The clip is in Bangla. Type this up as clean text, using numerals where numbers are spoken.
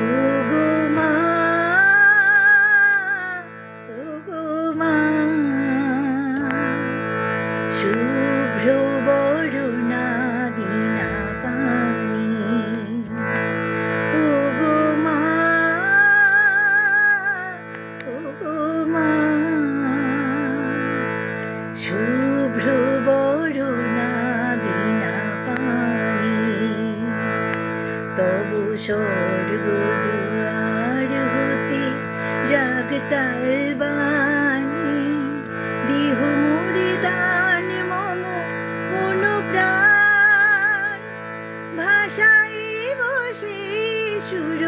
ওগো মা, ওগো মা, শুভ্র বরণা বীণা পাণি। ওগো মা, ওগো মা, শুভ্র বরণা বীণা পাণি। তব স্বর্গদুয়ার হতে রাগ তাল বাণী, দেহ মোরে দান মম মন প্রাণ, ভাষায় বসে সুর